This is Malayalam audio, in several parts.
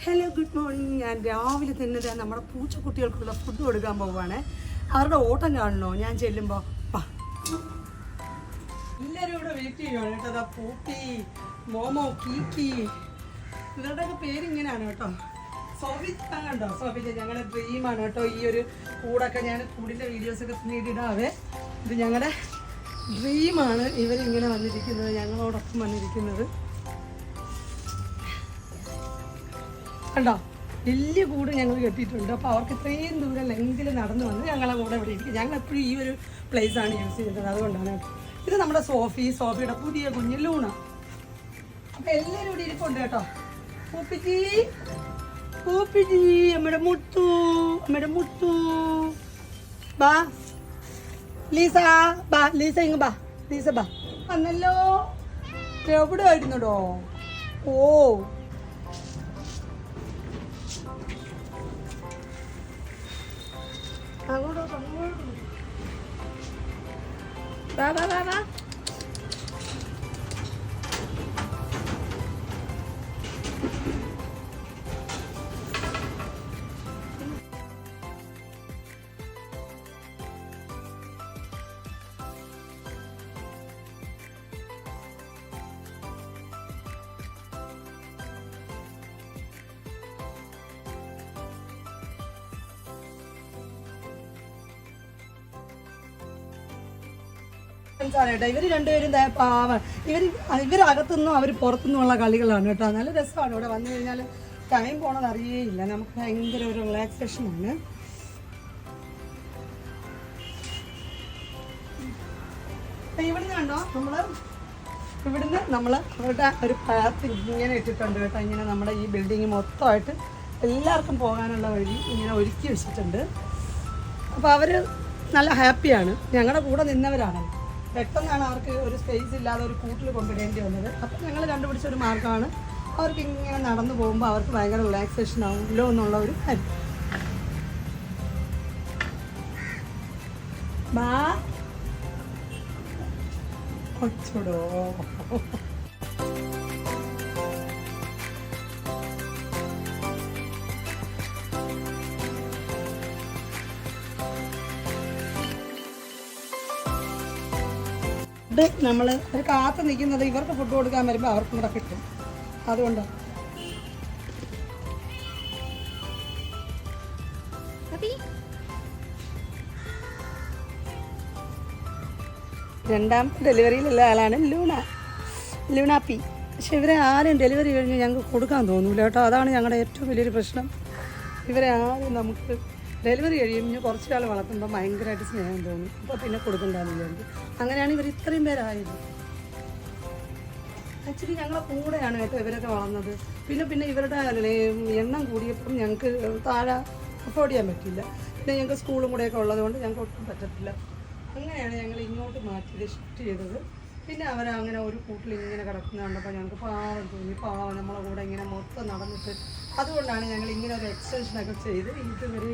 Hello good morning. ഞാൻ രാവിലെ തന്നെ നമ്മുടെ പൂച്ചക്കുട്ടികൾക്കുള്ള ഫുഡ് കൊടുക്കാൻ പോവുകയാണ്. അവരുടെ ഓട്ടം കാണണോ? ഞാൻ ചെല്ലുമ്പോൾ എല്ലാവരും ഇവിടെ വെയിറ്റ് ചെയ്യുവാണ് കേട്ടോ. അതാ പൂപ്പി, മോമോ, കീക്കി, ഇവരുടെയൊക്കെ പേരിങ്ങനെയാണ് കേട്ടോ. സോഫിച്ച കണ്ടോ? സോഫിച്ച ഞങ്ങളുടെ ഡ്രീമാണ് കേട്ടോ. ഈ ഒരു കൂടൊക്കെ ഞാൻ കൂടിൻ്റെ വീഡിയോസൊക്കെ പിന്നീട് ഇടാവേ. ഇത് ഞങ്ങളുടെ ഡ്രീമാണ്. ഇവരിങ്ങനെ വന്നിരിക്കുന്നത്, ഞങ്ങളോടൊപ്പം വന്നിരിക്കുന്നത് കണ്ടോ. വലിയ കൂട് ഞങ്ങൾ കെട്ടിയിട്ടുണ്ട്. അപ്പോൾ അവർക്ക് ഇത്രയും ദൂരം ലെങ്കിൽ നടന്നു വന്ന് ഞങ്ങളെ കൂടെ ഇവിടെ ഇരിക്കും. ഞങ്ങൾ എപ്പോഴും ഈ ഒരു പ്ലേസാണ് യൂസ് ചെയ്യുന്നത്, അതുകൊണ്ടാണ് കേട്ടോ. ഇത് നമ്മുടെ സോഫിയുടെ പുതിയ കുഞ്ഞ് ലൂണ. അപ്പം എല്ലാവരും ഇവിടെ ഇരിപ്പുണ്ട് കേട്ടോ. പൂപ്പിജി, പൂപ്പിജി, നമ്മുടെ മുത്തു ബാ. ലീസ ബാ, ലീസ ഇങ്ങ് ബാ, ലീസ ബാ. വന്നല്ലോ. എവിടെ ആയിരുന്നടോ? ഓ വാ വാ വാ വാ. ഇവർ രണ്ടുപേരും പാവം. ഇവരകത്തുനിന്നും അവർ പുറത്തുനിന്നുള്ള കളികളാണ് കേട്ടോ. നല്ല രസമാണ് ഇവിടെ വന്നു കഴിഞ്ഞാൽ. ടൈം പോണത് അറിയേയില്ല. നമുക്ക് ഭയങ്കര ഒരു റിലാക്സേഷനാണ്. ഇവിടുന്ന് കണ്ടോ, ഇവിടുന്ന് നമ്മൾ അവരുടെ ഒരു പാത്ത് ഇങ്ങനെ ഇട്ടിട്ടുണ്ട് കേട്ടോ. ഇങ്ങനെ നമ്മുടെ ഈ ബിൽഡിങ് മൊത്തമായിട്ട് എല്ലാവർക്കും പോകാനുള്ള വഴി ഇങ്ങനെ ഒരുക്കി വെച്ചിട്ടുണ്ട്. അപ്പോൾ അവർ നല്ല ഹാപ്പിയാണ്. ഞങ്ങളുടെ കൂടെ നിന്നവരാണ്. പെട്ടെന്നാണ് അവർക്ക് ഒരു സ്പേസ് ഇല്ലാതെ ഒരു കൂട്ടിൽ കൊണ്ടുവരേണ്ടി വന്നത്. അപ്പം ഞങ്ങൾ കണ്ടുപിടിച്ച ഒരു മാർഗ്ഗമാണ്. അവർക്ക് ഇങ്ങനെ നടന്നു പോകുമ്പോൾ അവർക്ക് ഭയങ്കര റിലാക്സേഷൻ ആവുമല്ലോ എന്നുള്ള ഒരു കാര്യം. ബാ കൊച്ചടോ. നമ്മൾ ഒരു കാത്ത് നിൽക്കുന്നത് ഇവർക്ക് ഫുഡ് കൊടുക്കാൻ വരുമ്പോൾ അവർക്കും കൂടെ കിട്ടും. അതുകൊണ്ടാണ്. രണ്ടാമത്തെ ഡെലിവറിയിലുള്ള ആളാണ് ലൂണാപ്പി. പക്ഷെ ഇവരെ ആരും ഡെലിവറി കഴിഞ്ഞ് ഞങ്ങൾക്ക് കൊടുക്കാൻ തോന്നൂല കേട്ടോ. അതാണ് ഞങ്ങളുടെ ഏറ്റവും വലിയൊരു പ്രശ്നം. ഇവരെ ആരും നമുക്ക് ഡെലിവറി കഴിയുമ്പോൾ കുറച്ച് കാലം വളർത്തുമ്പോൾ ഭയങ്കരമായിട്ട് സ്നേഹം തോന്നും. അപ്പോൾ പിന്നെ കൊടുക്കണ്ടെന്ന് വിചാരിക്കും. അങ്ങനെയാണ് ഇവർ ഇത്രയും പേരായത്. ആക്ച്വലി ഞങ്ങളെ കൂടെയാണ് കേട്ടോ ഇവരൊക്കെ വളർന്നത്. പിന്നെ ഇവരുടെ എണ്ണം കൂടിയപ്പം ഞങ്ങൾക്ക് താഴെ അഫോർഡ് ചെയ്യാൻ പറ്റില്ല. പിന്നെ ഞങ്ങൾക്ക് സ്കൂളും കൂടെയൊക്കെ ഉള്ളതുകൊണ്ട് ഞങ്ങൾക്ക് ഒട്ടും പറ്റത്തില്ല. അങ്ങനെയാണ് ഞങ്ങൾ ഇങ്ങോട്ട് മാറ്റിയത്, ഷിഫ്റ്റ് ചെയ്തത്. പിന്നെ അവരങ്ങനെ ഒരു കൂട്ടിൽ ഇങ്ങനെ കിടക്കുന്ന കണ്ടപ്പോൾ ഞങ്ങൾക്ക് പാവം തോന്നി. പാവം നമ്മളെ കൂടെ ഇങ്ങനെ മൊത്തം നടന്നിട്ട്. അതുകൊണ്ടാണ് ഞങ്ങൾ ഇങ്ങനെ ഒരു എക്സ്റ്റൻഷനൊക്കെ ചെയ്ത് ഇതുവരെ.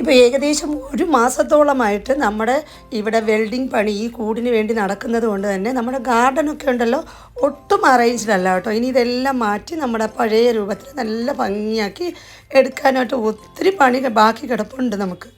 ഇപ്പോൾ ഏകദേശം ഒരു മാസത്തോളമായിട്ട് നമ്മുടെ ഇവിടെ വെൽഡിങ് പണി ഈ കൂടിന് വേണ്ടി നടക്കുന്നത് കൊണ്ട് തന്നെ നമ്മുടെ ഗാർഡനൊക്കെ ഉണ്ടല്ലോ ഒട്ടും അറേഞ്ച്ഡ് അല്ല കേട്ടോ. ഇനി ഇതെല്ലാം മാറ്റി നമ്മുടെ പഴയ രൂപത്തിൽ നല്ല ഭംഗിയാക്കി എടുക്കാനായിട്ട് ഒത്തിരി പണി ബാക്കി കിടപ്പുണ്ട് നമുക്ക്.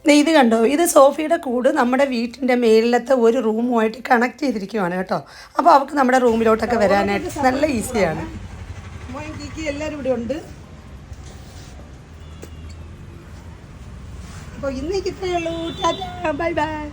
ഇത് കണ്ടോ, ഇത് സോഫിയുടെ കൂട് നമ്മുടെ വീട്ടിൻ്റെ മേളിലത്തെ ഒരു റൂമുമായിട്ട് കണക്ട് ചെയ്തിരിക്കുവാണ് കേട്ടോ. അപ്പോൾ അവർക്ക് നമ്മുടെ റൂമിലോട്ടൊക്കെ വരാനായിട്ട് നല്ല ഈസിയാണ്. എല്ലാവരും ഇവിടെ ഉണ്ട്. അപ്പോൾ ഇന്നേക്ക് ഇത്രയേ ഉള്ളൂ. Tata, bye bye.